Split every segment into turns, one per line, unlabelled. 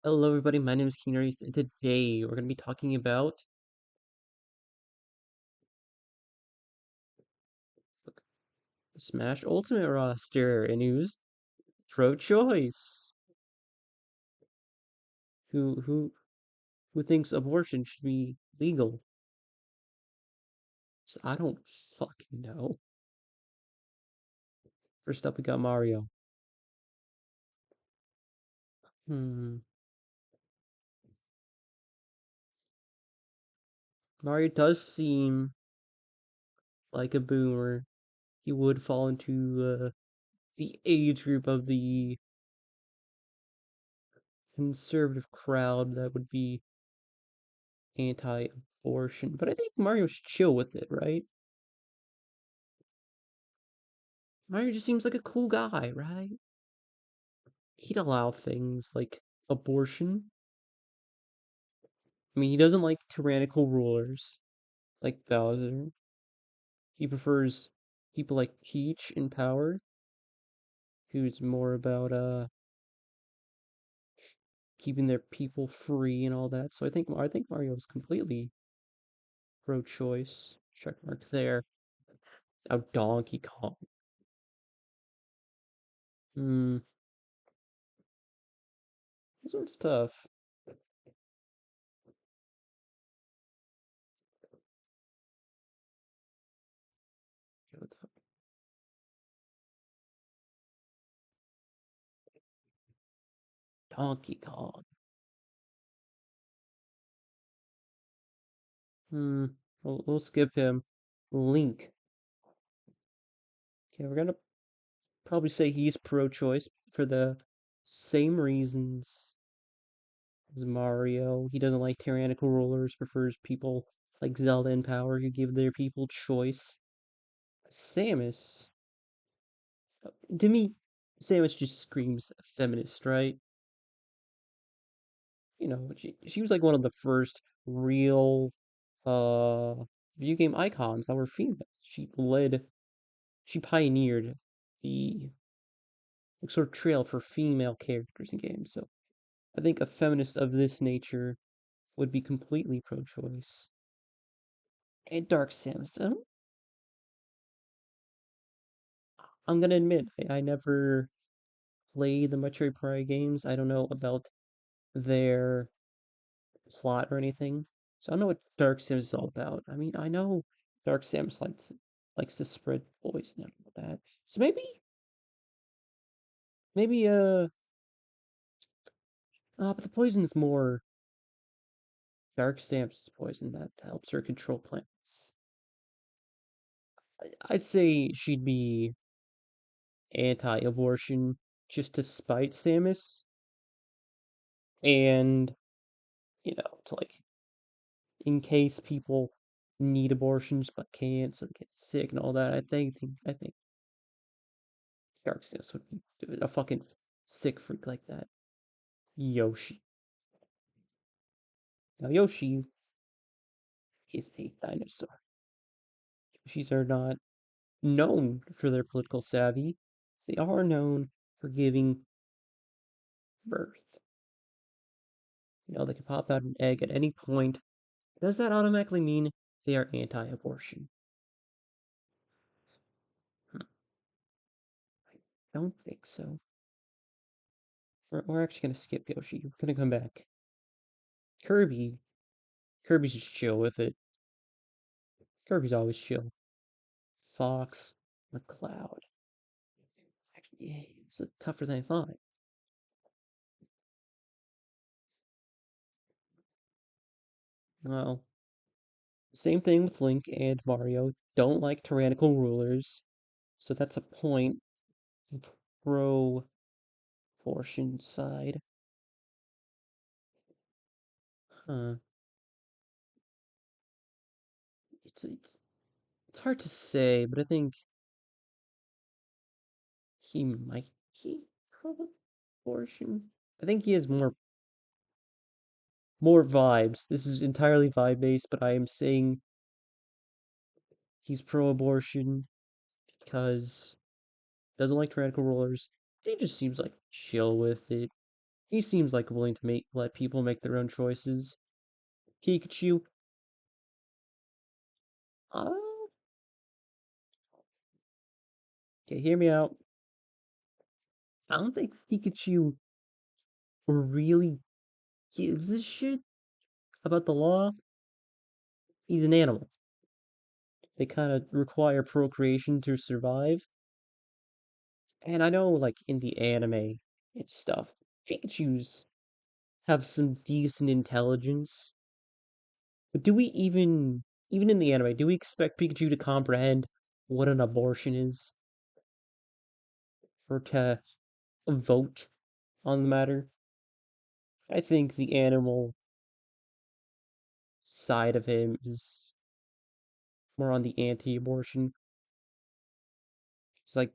Hello, everybody. My name is King Reese, and today we're going to be talking about Smash Ultimate roster and who's pro-choice. Who thinks abortion should be legal? I don't fucking know. First up, we got Mario. Hmm. Mario does seem like a boomer. He would fall into the age group of the conservative crowd that would be anti-abortion. But I think Mario's chill with it, right? Mario just seems like a cool guy, right? He'd allow things like abortion. I mean, he doesn't like tyrannical rulers like Bowser. He prefers people like Peach in power, who's more about keeping their people free and all that. So I think Mario's completely pro-choice. Check mark there. Now Donkey Kong. Hmm, this one's tough. Donkey Kong. Hmm, we'll skip him. Link. Okay, we're gonna probably say he's pro-choice for the same reasons as Mario. He doesn't like tyrannical rulers, prefers people like Zelda in power who give their people choice. Samus, to me, Samus just screams feminist, right? She was like one of the first real uh video game icons that were female. She pioneered the like, sort of trail for female characters in games. So I think a feminist of this nature would be completely pro-choice. And Dark Samus. I'm gonna admit, I never played the Metroid Prime games. I don't know about their plot or anything. So I don't know what Dark Samus is all about. I mean, I know Dark Samus likes to spread poison and all that. So maybe but the poison is more Dark Samus's poison that helps her control plants. I'd say she'd be anti-abortion just to spite Samus and to like in case people need abortions but can't, so they get sick and all that. I think Darkseus would be a fucking sick freak like that. Yoshi. Now Yoshi is a dinosaur. Yoshis are not known for their political savvy. They are known for giving birth. They can pop out an egg at any point. Does that automatically mean they are anti-abortion? Hmm, I don't think so. We're actually gonna skip Yoshi. We're gonna come back. Kirby. Kirby's just chill with it. Kirby's always chill. Fox McCloud. Actually, yeah, it's tougher than I thought. Well, same thing with Link and Mario. Don't like tyrannical rulers. So that's a point. Pro portion side. Huh. It's it's it's hard to say, but I think he might be pro portion. I think he has more vibes. This is entirely vibe based, but I am saying he's pro abortion because he doesn't like tyrannical rulers. He just seems like chill with it. He seems like willing to let people make their own choices. Pikachu, uh, okay, hear me out. I don't think Pikachu really gives a shit about the law. He's an animal. They kind of require procreation to survive. And I know, like, in the anime and stuff, Pikachus have some decent intelligence. But do we even in the anime, do we expect Pikachu to comprehend what an abortion is? Or to vote on the matter? I think the animal side of him is more on the anti-abortion. It's like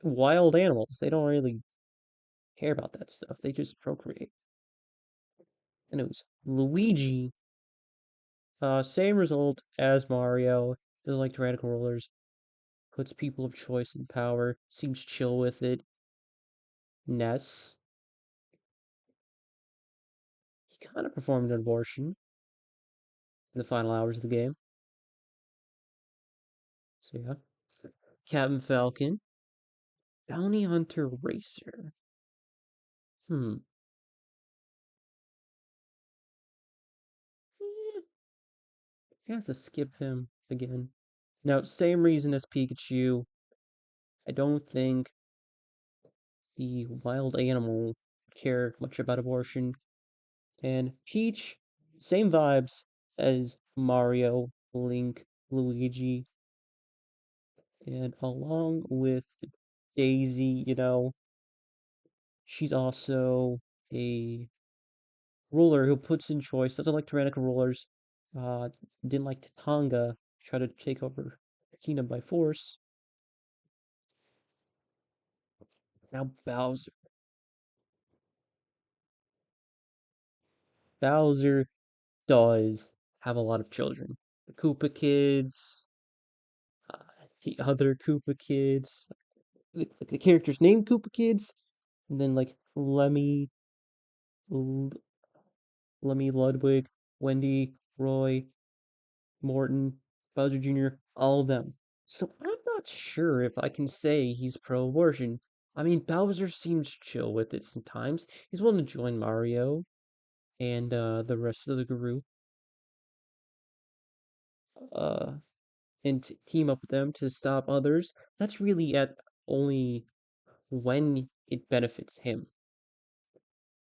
wild animals. They don't really care about that stuff. They just procreate. And it was Luigi. Same result as Mario. Doesn't like tyrannical rulers. Puts people of choice in power. Seems chill with it. Ness. He kind of performed an abortion in the final hours of the game. So yeah. Captain Falcon. Bounty Hunter Racer. Hmm. Eh, I have to skip him again. Now, same reason as Pikachu. I don't think the wild animal care much about abortion. And Peach, same vibes as Mario, Link, Luigi, and along with Daisy, she's also a ruler who puts in choice, doesn't like tyrannical rulers, uh, didn't like Tatanga, try to take over the kingdom by force. Now Bowser. Bowser does have a lot of children. The Koopa kids, uh, the other Koopa kids, the characters named Koopa kids, and then like L- Lemmy Ludwig, Wendy, Roy, Morton, Bowser Jr., all of them. So I'm not sure if I can say he's pro-abortion. I mean, Bowser seems chill with it sometimes. He's willing to join Mario and the rest of the group, uh, and team up with them to stop others. That's really at only when it benefits him.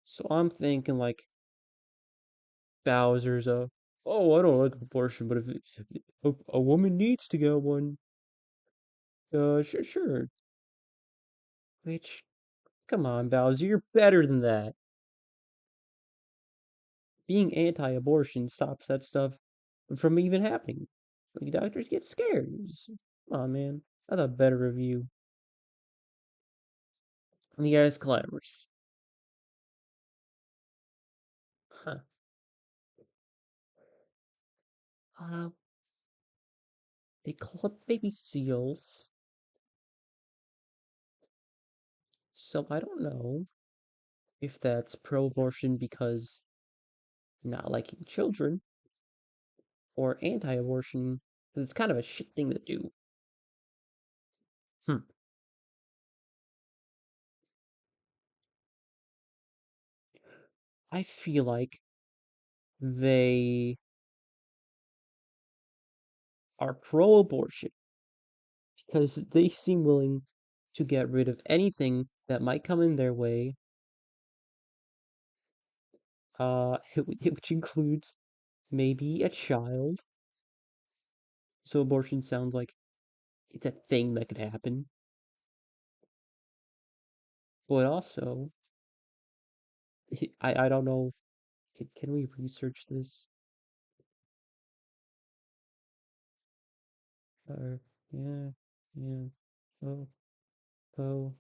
So I'm thinking like Bowser's oh, I don't like abortion, but if a woman needs to get one, sure, sure. Which, come on, Bowser, you're better than that. Being anti-abortion stops that stuff from even happening. Like, doctors get scared. Come on, man. I thought better of you. And the guy's glamorous. Huh. Uh, they club baby seals. So I don't know if that's pro-abortion because not liking children or anti-abortion because it's kind of a shit thing to do. Hmm. I feel like they are pro-abortion because they seem willing to get rid of anything that might come in their way, which includes maybe a child. So abortion sounds like it's a thing that could happen. But also, I don't know. Can we research this? Or yeah, yeah. Oh, oh,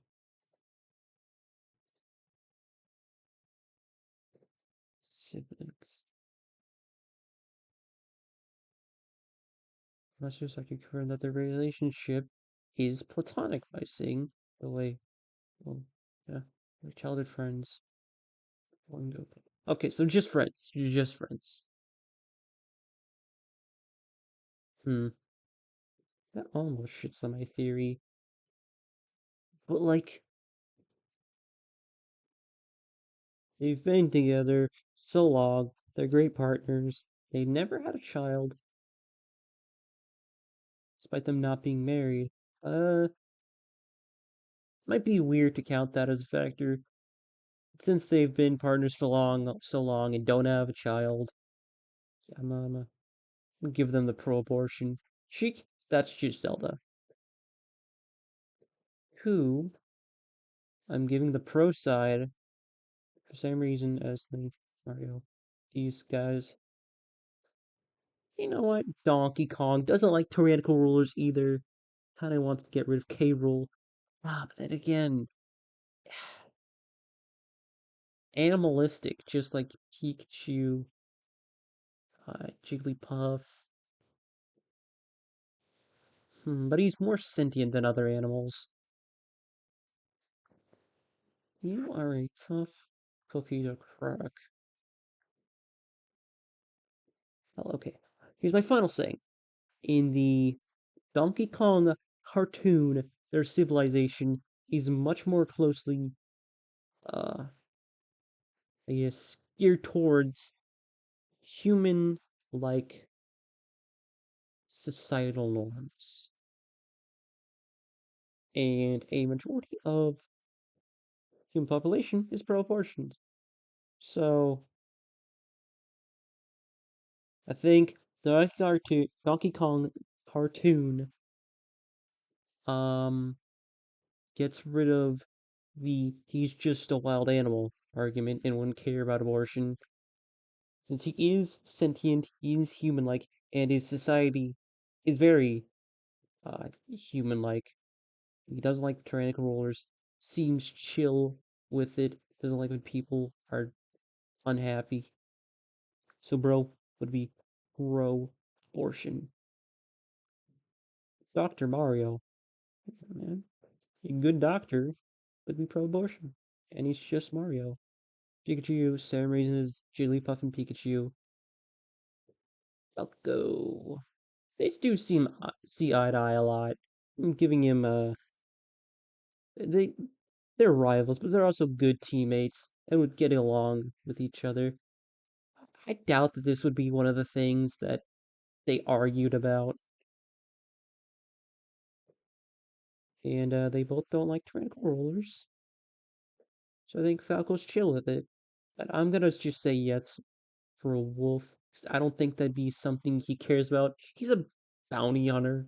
siblings. Masters like to confirm that their relationship is platonic by saying the way, well, yeah, they're childhood friends. Okay, so just friends. You're just friends. Hmm. That almost shits on my theory. But like, they've been together so long. They're great partners. They never had a child, despite them not being married. Uh, might be weird to count that as a factor, since they've been partners for so long, and don't have a child. I'm gonna give them the pro-abortion. She, that's just Zelda, who I'm giving the pro side for the same reason as Link, Mario. These guys, you know what? Donkey Kong doesn't like tyrannical rulers either. Kind of wants to get rid of K. Rool. Ah, but then again, animalistic, just like Pikachu, Jigglypuff. But he's more sentient than other animals. You are a tough cookie to crack. Well, okay. Here's my final saying. In the Donkey Kong cartoon, their civilization is much more closely, uh, I guess, geared towards human-like societal norms. And a majority of human population is pro-abortion. So I think the Donkey Kong cartoon um gets rid of the he's just a wild animal argument and wouldn't care about abortion. Since he is sentient, he is human like, and his society is very human like. He doesn't like tyrannical rulers, seems chill with it, doesn't like when people are unhappy. So bro would be pro abortion. Dr. Mario, man, a good doctor would be pro abortion. And he's just Mario. Pikachu, same reason as Jigglypuff and Pikachu. Falco. They do seem see eye to eye a lot. I'm giving him they they're rivals, but they're also good teammates and would get along with each other. I doubt that this would be one of the things that they argued about, and they both don't like tyrannical rulers, so I think Falco's chill with it. But I'm gonna just say yes for a wolf, 'cause I don't think that'd be something he cares about. He's a bounty hunter,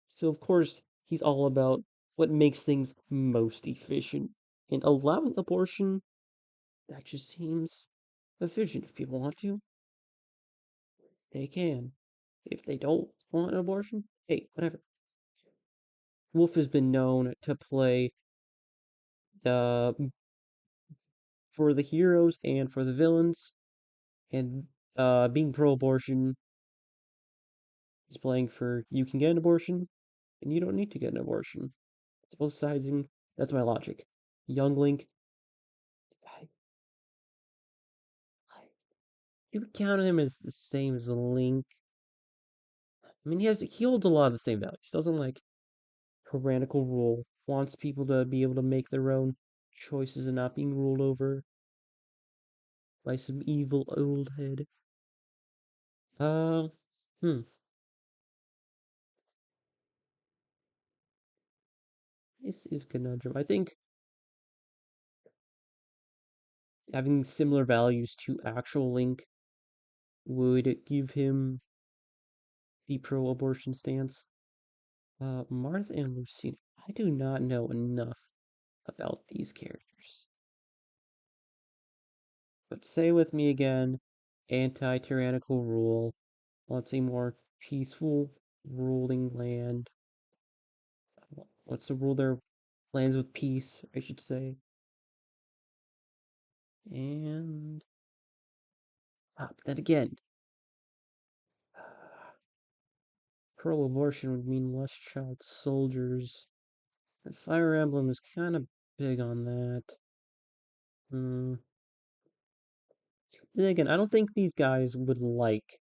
so of course he's all about what makes things most efficient. And allowing abortion, that just seems efficient. If people want to, they can. If they don't want an abortion, hey, whatever. Wolf has been known to play the for the heroes and for the villains, and being pro-abortion, he's playing for you can get an abortion, and you don't need to get an abortion. It's both sides, and that's my logic. Young Link, I, you would count him as the same as Link. I mean, he holds a lot of the same values. Doesn't like tyrannical rule. Wants people to be able to make their own choices and not being ruled over by some evil old head. Uh, hmm. This is conundrum. I think having similar values to actual Link would give him the pro-abortion stance. Marth and Lucina. I do not know enough about these characters. But say with me again, anti-tyrannical rule. Wants a more peaceful ruling land. Wants to rule their lands with peace, I should say. And but then again, pro-abortion would mean less child soldiers. And Fire Emblem is kind of big on that. Mm. Then again, I don't think these guys would like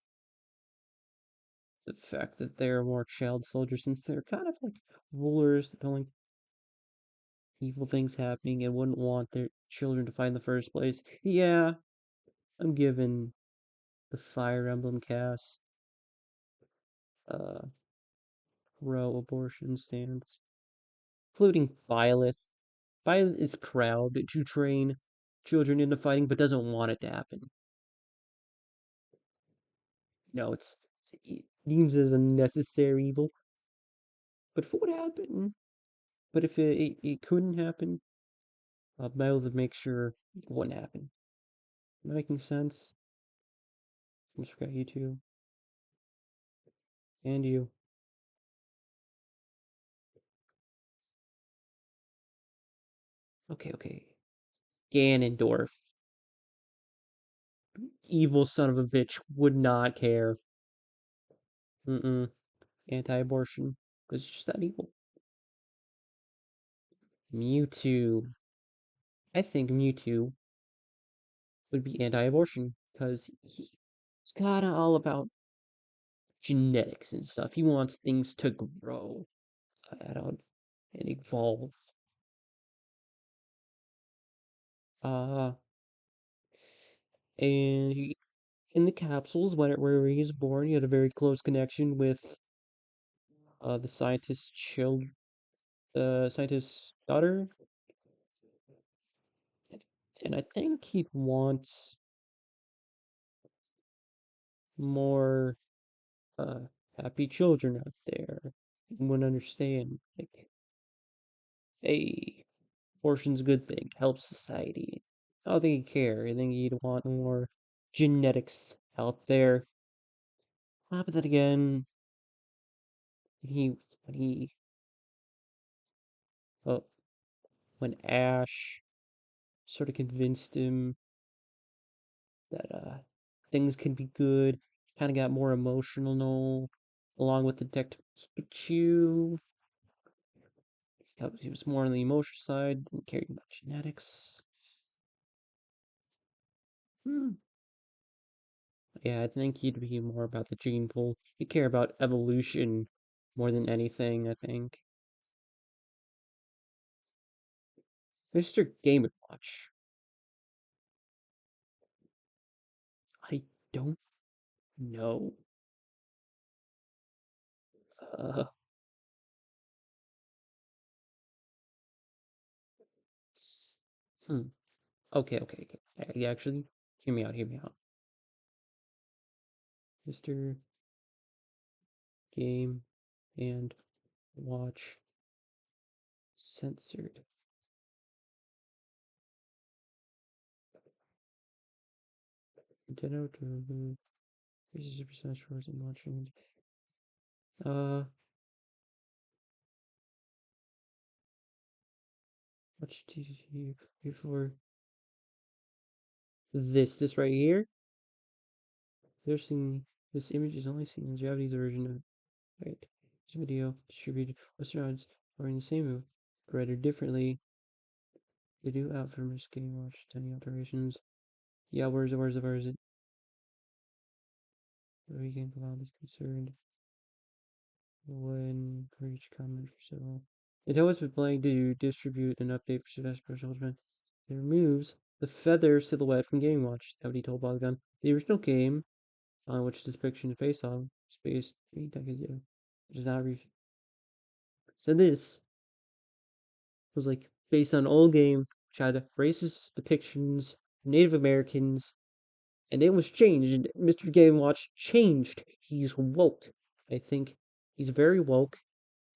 the fact that they're more child soldiers since they're kind of like rulers that don't like evil things happening and wouldn't want their children to fight in the first place. Yeah, I'm giving the Fire Emblem cast uh pro-abortion stance, including Violet. Violet is proud to train children into fighting, but doesn't want it to happen. No, it deems it as a necessary evil. But if it would happen, but if it couldn't happen, I'll be able to make sure it wouldn't happen. Am I making sense? I just forgot you too. And you. Okay, okay. Ganondorf, evil son of a bitch, would not care. Mm-mm. Anti-abortion. Because it's just that evil. Mewtwo. I think Mewtwo would be anti-abortion. Because he's kinda all about genetics and stuff. He wants things to grow. I don't and evolve. Uh and in the capsules where he was born, he had a very close connection with the scientist's daughter, and I think he'd want more uh happy children out there. He wouldn't understand like, hey, abortion's a good thing, helps society. I don't think he'd care. I think he'd want more genetics out there. But then again, he when he uh, when Ash sort of convinced him that things can be good. Kind of got more emotional, along with Detective Pikachu. He was more on the emotional side, didn't care about genetics. Hmm. Yeah, I think he'd be more about the gene pool. He'd care about evolution more than anything, I think. Mr. Game & Watch. I don't know. Uh, hmm. Okay, okay, okay. Actually, hear me out. Mr. Game and Watch censored. Nintendo to remove 50% shorts and launching. Uh, watch TV before this right here. They're seeing this image is only seen in the Japanese version of right. This video distributed Westerners are in the same move, rendered differently. They do out from this game watch tiny alterations. Yeah, where is it? Where we can allow this concerned when courage comment for so it always been planning to distribute an update for Sylvester Children. It removes the feather silhouette from Game Watch, that what he told Polygon. The original game, on which this depiction is based on, was based 3 decades ago. It is not so this was like based on an old game which had racist depictions of Native Americans, and it was changed. And Mr. Game Watch changed. He's woke. I think he's very woke.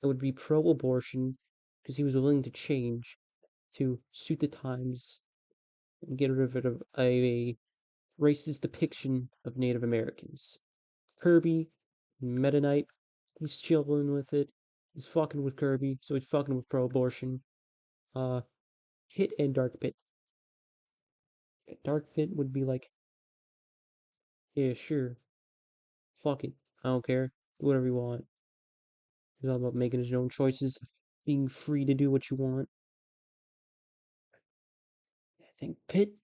It would be pro-abortion because he was willing to change to suit the times and get rid of a racist depiction of Native Americans. Kirby, Meta Knight, he's chilling with it. He's fucking with Kirby, so he's fucking with pro-abortion. Uh, Kit and Dark Pit. Dark Pit would be like, yeah, sure, fuck it, I don't care, do whatever you want. It's all about making his own choices, being free to do what you want. think Pit,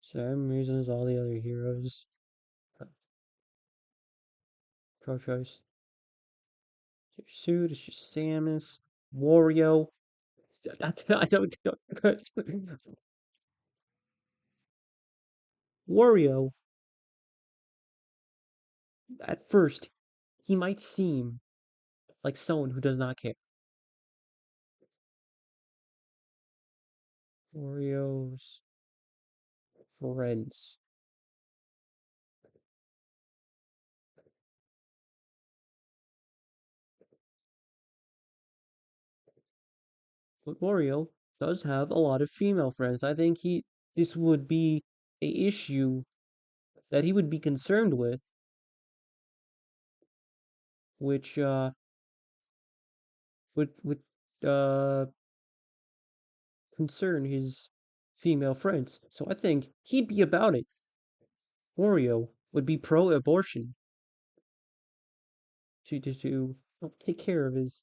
same reason as all the other heroes. Uh, Pro choice. Your suit, it's just Samus, Wario. I don't Wario, at first, he might seem like someone who does not care. Wario's friends. But Wario does have a lot of female friends. I think this would be a issue that he would be concerned with, which would uh concern his female friends. So I think he'd be about it. Wario would be pro-abortion to help take care of his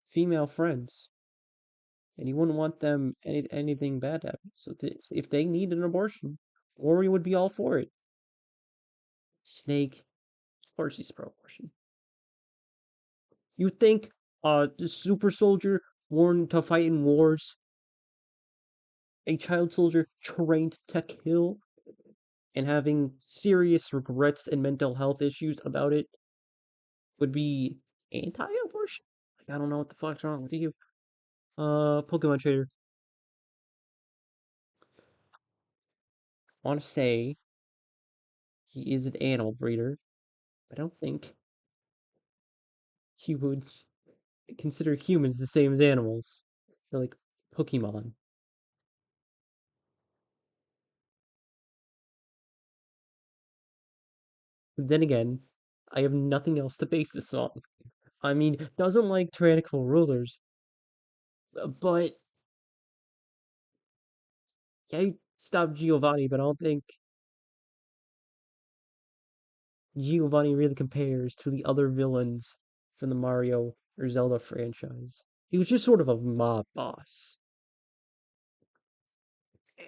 female friends, and he wouldn't want them anything bad to happen. So if they need an abortion, Wario would be all for it. Snake, of course, he's pro-abortion. You think the super soldier born to fight in wars, a child soldier trained to kill, and having serious regrets and mental health issues about it would be anti-abortion? Like, I don't know what the fuck's wrong with you. Pokemon Trader. I want to say he is an animal breeder, but I don't think he would consider humans the same as animals. They're like Pokemon. But then again, I have nothing else to base this on. I mean, doesn't like tyrannical rulers, but yeah, he stopped Giovanni, but I don't think Giovanni really compares to the other villains from the Mario or Zelda franchise. He was just sort of a mob boss.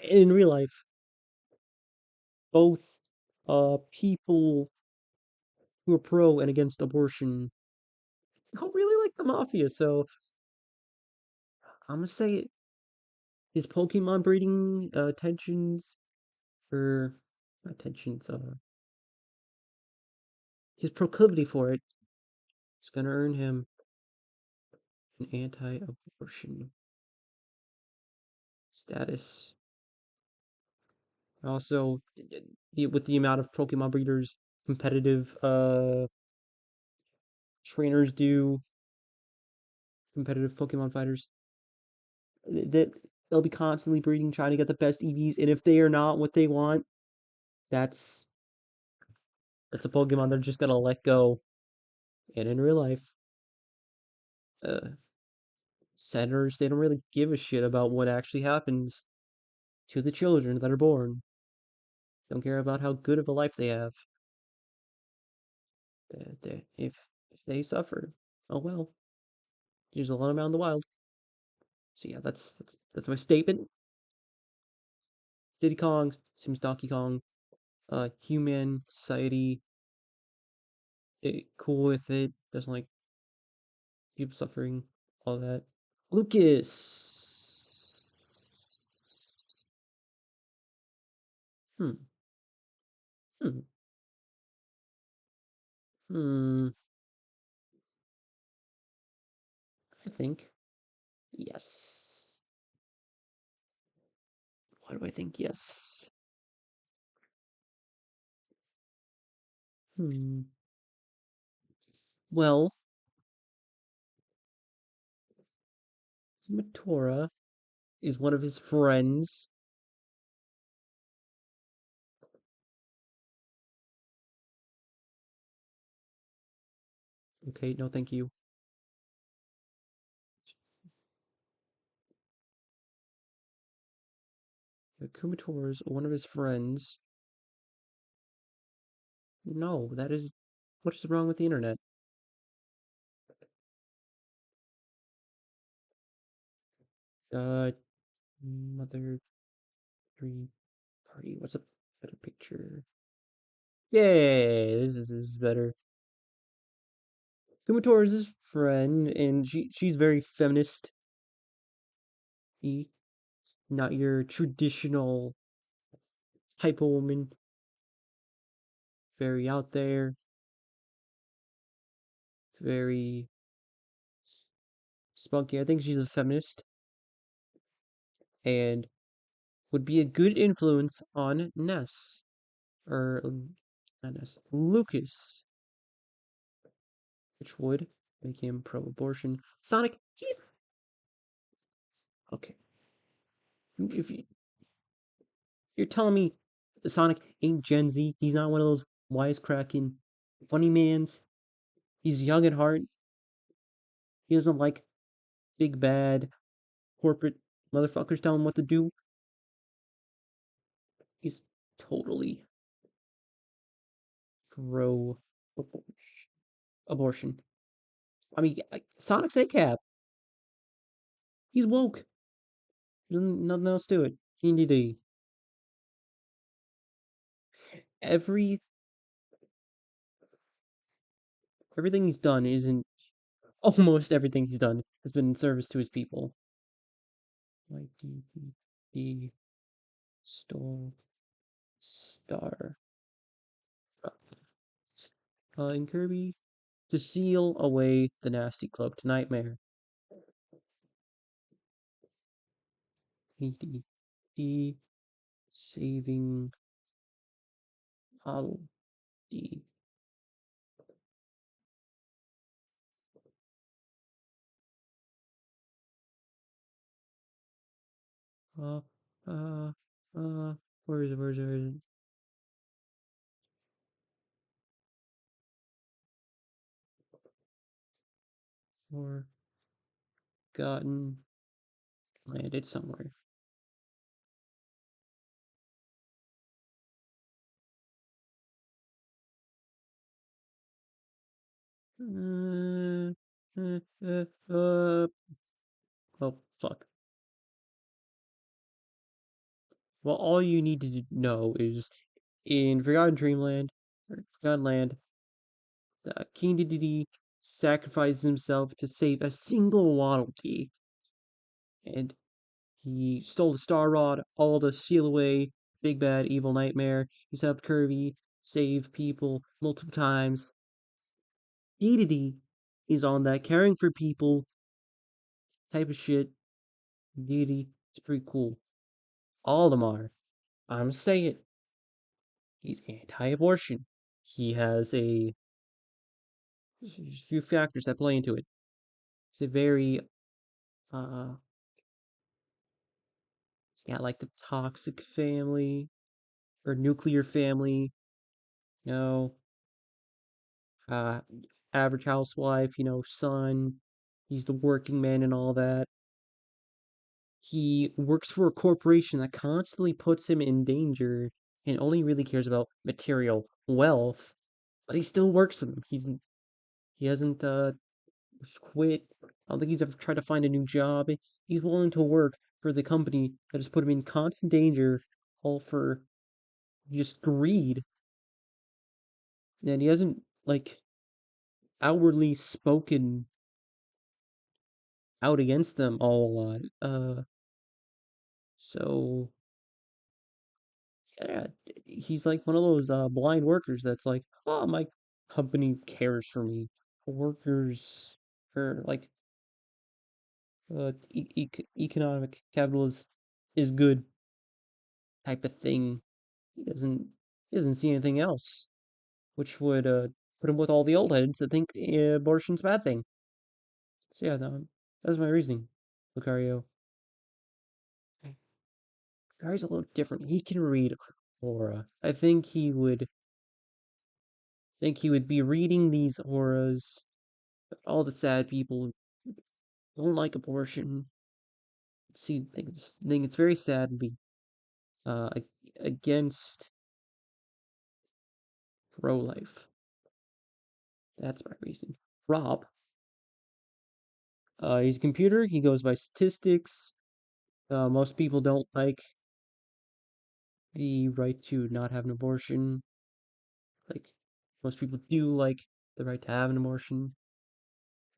In real life, both people who are pro and against abortion don't really like the mafia, so I'm gonna say his Pokemon breeding tensions or not tensions, his proclivity for it is gonna earn him an anti-abortion status. Also, with the amount of Pokemon breeders, competitive trainers do, competitive Pokemon fighters, that they'll be constantly breeding, trying to get the best EVs, and if they are not what they want, that's that's a Pokemon they're just gonna let go. And in real life, uh, senators they don't really give a shit about what actually happens to the children that are born. Don't care about how good of a life they have. If they suffer, oh well. There's a lot of them out in the wild. So yeah, that's my statement. Diddy Kong seems Donkey Kong. Human society, cool with it. Doesn't like people suffering, all that. Lucas. Hmm. Hmm. Hmm. I think yes. Why do I think yes? Hmm. Well, Matora is one of his friends. Okay, no, thank you. Kumatora is one of his friends. No, that is what is wrong with the internet? Uh, Mother three party. What's a better picture? Yay! This is better. Kumatora is his friend, and she's very feminist. Not your traditional type of woman. Very out there. Very spunky. I think she's a feminist and would be a good influence on Ness or not Ness, Lucas, which would make him pro-abortion. Sonic, he's okay. If you're telling me Sonic ain't Gen Z, he's not one of those wisecracking funny mans. He's young at heart. He doesn't like big bad corporate motherfuckers telling him what to do. He's totally pro abortion. I mean, Sonic's a cap. He's woke. There's nothing else to it. He every everything he's done isn't almost everything he's done has been in service to his people. Like he stole star in Kirby to seal away the nasty cloaked nightmare. He saving Huddle D. Uh, uh, where is it? Where is it? Where is it? Forgotten. Landed somewhere. Uh, uh, uh, uh, oh, fuck. Well, all you need to know is in Forgotten Dreamland, or Forgotten Land, King Dedede sacrifices himself to save a single Waddle Dee, and he stole the Star Rod, all to seal away Big Bad Evil Nightmare. He's helped Kirby save people multiple times. Dedede is on that caring for people type of shit. Dedede is pretty cool. All of them are. I'm saying it. He's anti-abortion. He has a few factors that play into it. He's a very uh yeah, like the toxic family or nuclear family, you know, uh average housewife, son. He's the working man and all that. He works for a corporation that constantly puts him in danger and only really cares about material wealth, but he still works for them. He hasn't quit. I don't think he's ever tried to find a new job. He's willing to work for the company that has put him in constant danger, all for just greed. And he hasn't like outwardly spoken out against them all a lot. So yeah, he's like one of those blind workers that's like, oh, my company cares for me. Workers or like economic capitalist is good type of thing. He doesn't see anything else, which would put him with all the old heads that think abortion's a bad thing. So yeah, no, that's my reasoning. Lucario. Lucario's a little different. He can read aura. I think he would be reading these auras. All the sad people don't like abortion. Think it's very sad to be uh against pro-life. That's my reason. Rob, he's a computer. He goes by statistics. Most people don't like the right to not have an abortion. Like, most people do like the right to have an abortion.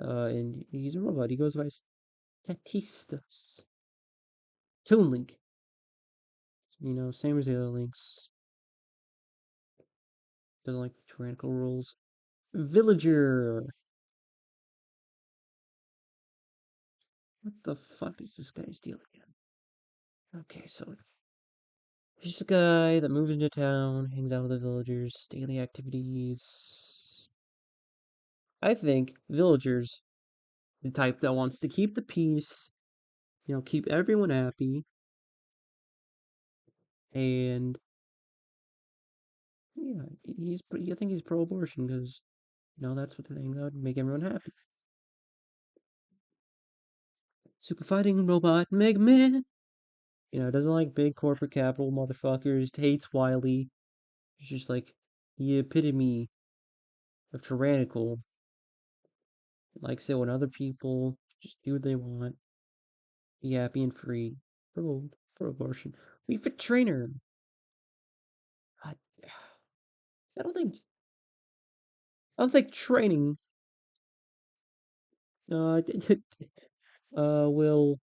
And he's a robot. He goes by Statistos. Toon Link. Same as the other links. Doesn't like tyrannical rules. Villager. What the fuck is this guy's deal again? Okay, so he's a guy that moves into town, hangs out with the villagers, daily activities. I think villagers, the type that wants to keep the peace, keep everyone happy, and yeah, I think he's pro-abortion because that's what the thing that would make everyone happy. Super fighting robot Mega Man. Doesn't like big corporate capital motherfuckers. Hates Wily. He's just like the epitome of tyrannical. Likes it when other people just do what they want, be happy and free. Pro abortion. We fit trainer. I, I don't think training uh will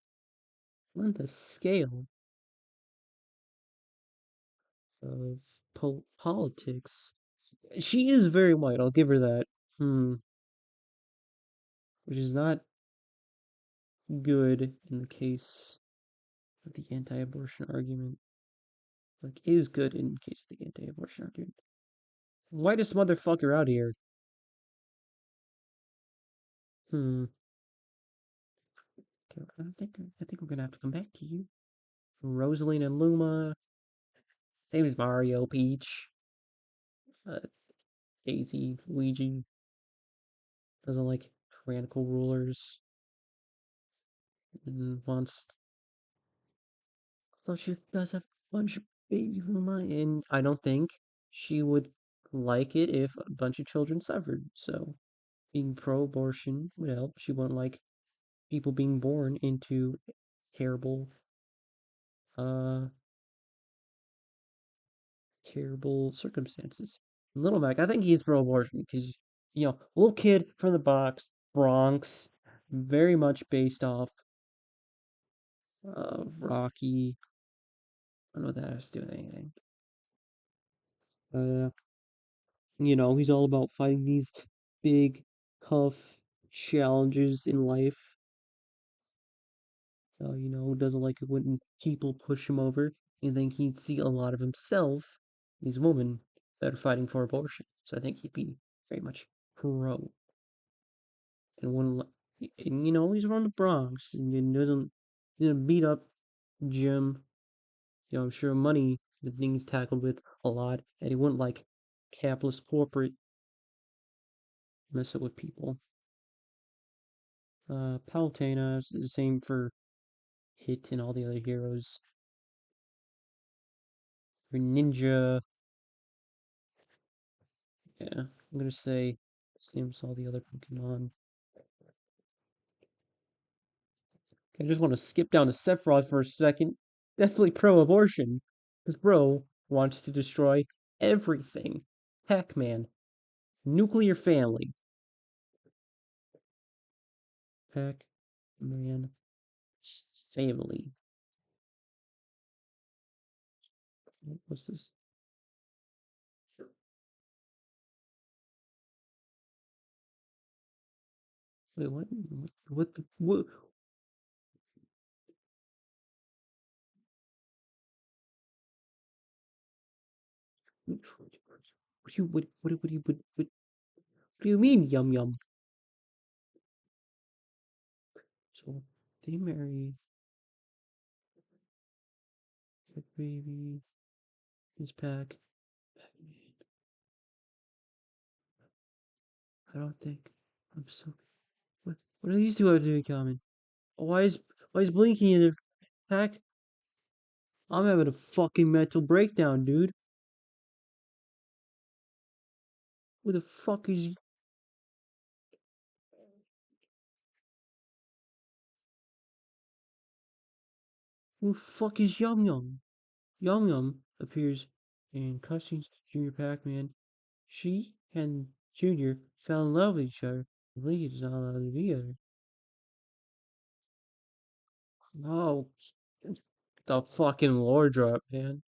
run the scale of politics. She is very white, I'll give her that. Which is not good in the case of the anti-abortion argument. Like, is good in case of the anti-abortion argument. Whitest motherfucker out here. Hmm. Okay, I think we're gonna have to come back to you. Rosaline and Luma. Same as Mario, Peach, uh, Daisy, Luigi. Doesn't like tyrannical rulers. And wants. Although she does have a bunch of baby Luma, and I don't think she would like it if a bunch of children suffered. So being pro-abortion would help. She wouldn't like people being born into terrible, uh, terrible circumstances. Little Mac, I think he's pro-abortion because little kid from the box, Bronx, very much based off of Rocky. I don't know what that has to do with anything. Uh, he's all about fighting these big, tough challenges in life. Doesn't like it when people push him over. And think he'd see a lot of himself in these women that are fighting for abortion. So I think he'd be very much pro. And he's from the Bronx and he doesn't beat up Jim. I'm sure money the thing he's tackled with a lot, and he wouldn't like capitalist corporate mess up with people. Palutena is the same for Hit and all the other heroes. For Ninja, yeah, I'm gonna say same as all the other Pokemon. I just want to skip down to Sephiroth for a second. Definitely pro-abortion, because bro wants to destroy everything. Pac-Man, nuclear family. Pac-Man family. What's this? Wait, what? What the? What do you mean, yum yum? So they marry the baby. His pack. I don't think. I'm so. What do these two have to do in common? Why is Blinky in the pack? I'm having a fucking mental breakdown, dude. Who the fuck is? Who the fuck is Yum Yum? Yum Yum appears in Cutscenes Junior Pac-Man. She and Junior fell in love with each other. The lead is not allowed to be together. Oh, the fucking lore drop, man.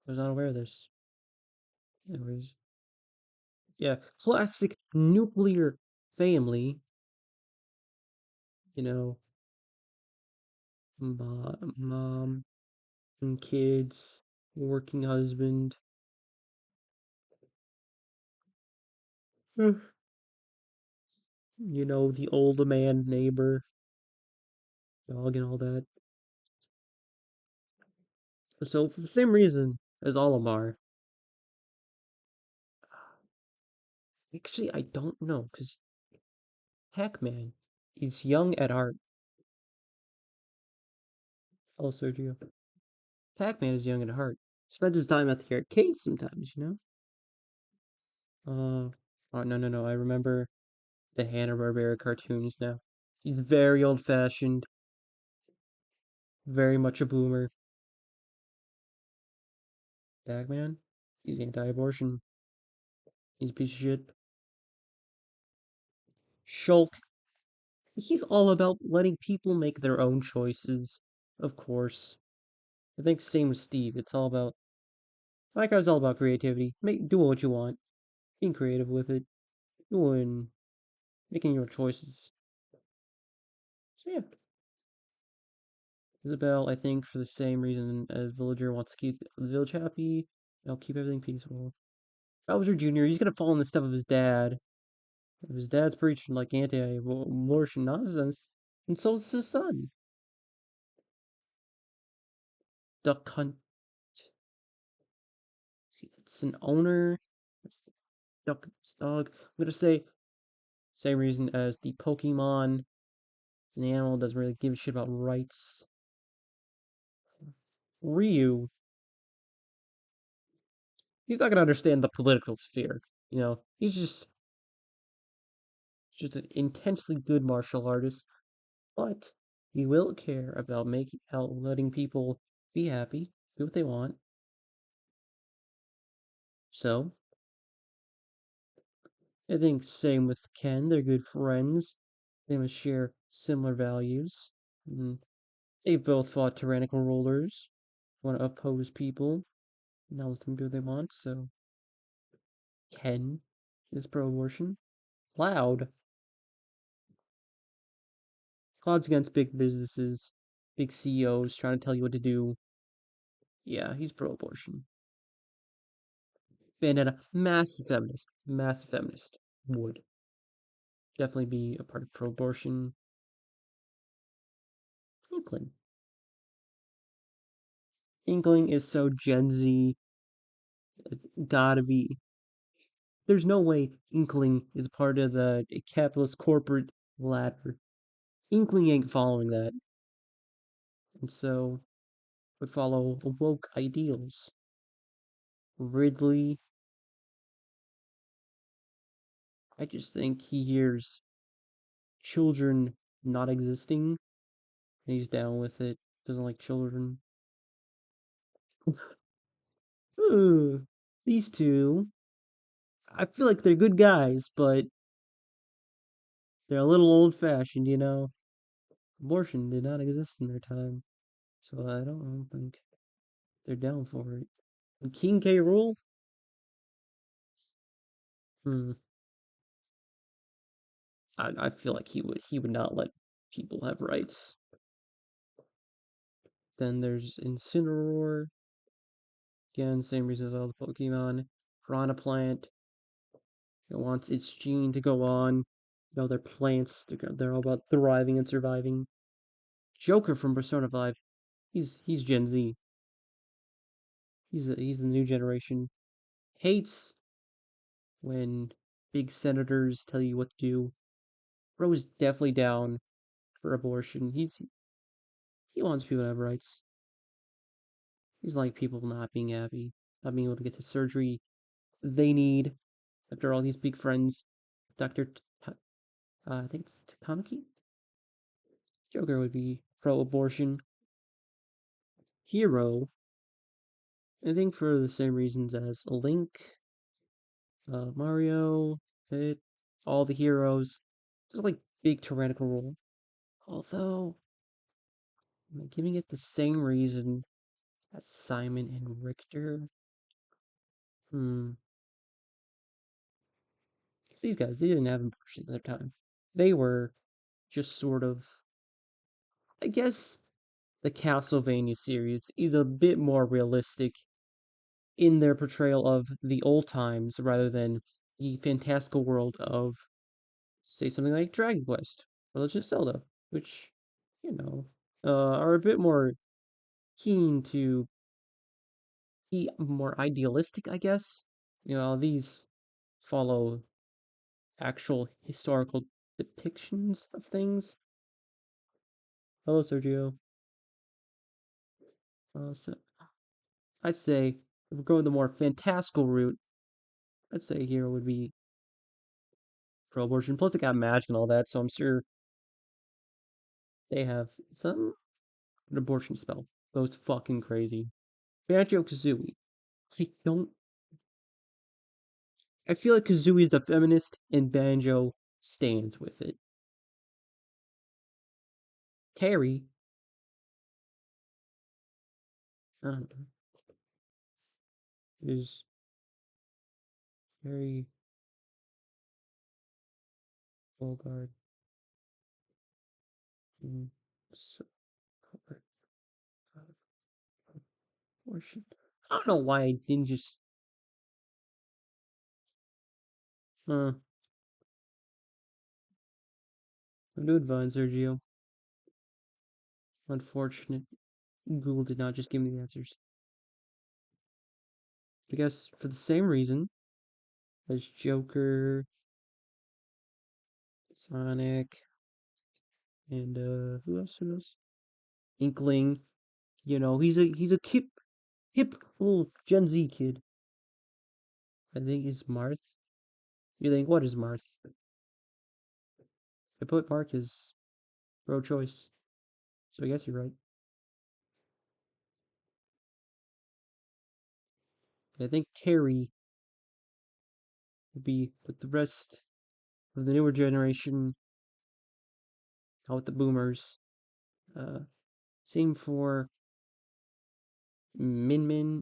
I was not aware of this. Anyways, yeah, classic nuclear family. You know, mom and kids, working husband. The old man neighbor, dog, and all that. So, for the same reason as Olimar, actually, I don't know, because Pac-Man is young at heart. Oh, Sergio. Pac-Man is young at heart. Spends his time at the arcade sometimes. Oh, no, no, no. I remember the Hanna-Barbera cartoons now. He's very old-fashioned, very much a boomer. Pac-Man, he's anti-abortion. He's a piece of shit. Shulk, he's all about letting people make their own choices. Of course. I think same with Steve. It's all about like I was all about creativity. Doing what you want. Being creative with it. Doing making your choices. So yeah. Isabel, I think, for the same reason as Villager wants to keep the village happy, I'll keep everything peaceful. Bowser Jr., he's gonna follow in the step of his dad. If his dad's preaching like anti-abortion nonsense, and so is his son. Duck Hunt. It's an owner. It's the Duck's dog. I'm gonna say same reason as the Pokemon. It's an animal doesn't really give a shit about rights. Ryu, he's not gonna understand the political sphere. He's just an intensely good martial artist, but he will care about making out letting people be happy, do what they want. So I think same with Ken. They're good friends. They must share similar values. Mm, they both fought tyrannical rulers, want to oppose people, not let them do what they want. So Ken is pro-abortion. Cloud, Cloud's against big businesses, big CEOs trying to tell you what to do. Yeah, he's pro-abortion. Bayonetta, massive feminist, massive feminist. Would definitely be a part of pro-abortion. Inkling. Inkling is so Gen Z. It's gotta be. There's no way Inkling is part of the capitalist corporate ladder. Inkling ain't following that. And so would follow woke ideals. Ridley, I just think he hears children not existing and he's down with it. Doesn't like children. Ooh, these two, I feel like they're good guys, but they're a little old fashioned. Abortion did not exist in their time, so I don't think they're down for it. And King K. Rool, hmm, I feel like he would not let people have rights. Then there's Incineroar, again, same reason as all the Pokemon. Piranha Plant, it wants its gene to go on. They're plants. They're all about thriving and surviving. Joker from Persona 5, he's Gen Z. He's the new generation. Hates when big senators tell you what to do. Bro is definitely down for abortion. He wants people to have rights. He's like people not being happy, not being able to get the surgery they need after all these big friends. Doctor, I think it's Takanaki. Joker would be pro-abortion. hero, I think for the same reasons as Link, Mario, it, all the heroes, just like big tyrannical rule. Although, am I giving it the same reason as Simon and Richter? Hmm. 'Cause these guys, they didn't have abortions at the time. They were just sort of, I guess, the Castlevania series is a bit more realistic in their portrayal of the old times rather than the fantastical world of, say, something like Dragon Quest or Legend of Zelda, which, you know, are a bit more keen to be more idealistic, I guess. These follow actual historical depictions of things. Hello, Sergio. So I'd say if we're going the more fantastical route, I'd say hero would be pro-abortion. Plus, they got magic and all that, so I'm sure they have some an abortion spell. Goes fucking crazy. Banjo Kazooie. I don't. I feel like Kazooie is a feminist, and Banjo stands with it. Terry, I don't know, is very Bogard. Mm, so, abortion. I don't know why I didn't just. Uh, I'm doing fine, Sergio. Unfortunate. Google did not just give me the answers. I guess for the same reason as Joker, Sonic, and who else? Who else? Inkling. He's a hip little Gen Z kid. I think it's Marth. You think what is Marth? I put Mark as pro-choice, so I guess you're right. I think Terry would be with the rest of the newer generation, out with the boomers. Uh, Same for Min Min.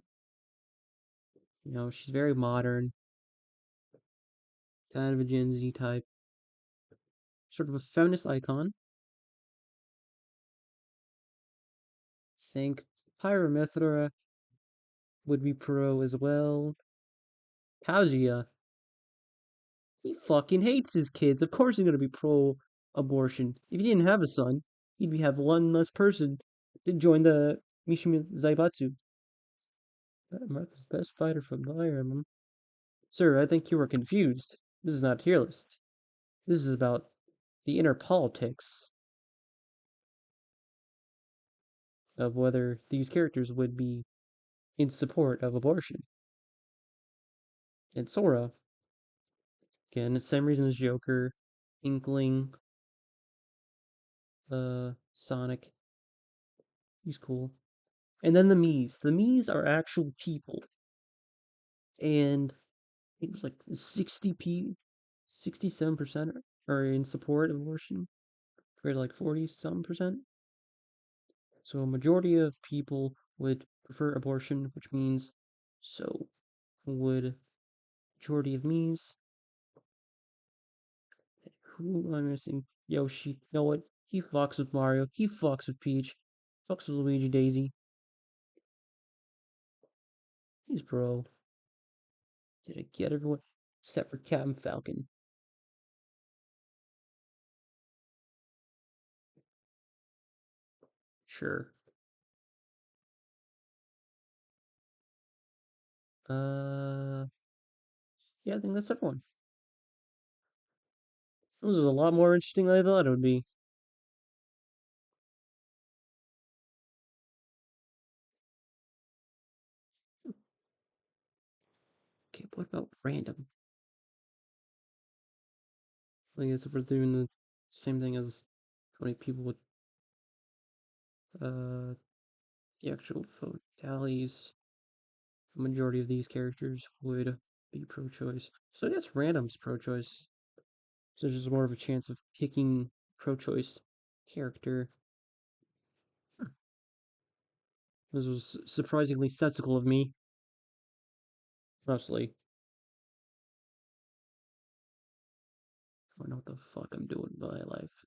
She's very modern, kind of a Gen Z type, sort of a feminist icon. I think Pyra would be pro as well. Kazuya, he fucking hates his kids. Of course he's gonna be pro abortion. If he didn't have a son, he'd have one less person to join the Mishima Zaibatsu. Martha's best fighter from Fire Emblem. Sir, I think you were confused. This is not tier list. This is about the inner politics of whether these characters would be in support of abortion. And Sora, again, the same reason as Joker, Inkling, Sonic. He's cool. And then the Miis. The Miis are actual people. And it was like 67% are in support of abortion, compared to like 40 some percent. So a majority of people would prefer abortion, which means so would majority of Miis. Who am I missing? Yoshi. You know what? He fucks with Mario. He fucks with Peach. Fucks with Luigi Daisy. He's pro. Did I get everyone? Except for Captain Falcon. Sure. Uh, yeah, I think that's everyone. This is a lot more interesting than I thought it would be. Okay, what about random? I guess if we're doing the same thing as 20 people would, uh, the actual vote tallies, the majority of these characters would be pro-choice. So I guess random's pro-choice. So there's more of a chance of picking pro-choice character. This was surprisingly sensical of me. Mostly. I don't know what the fuck I'm doing with my life.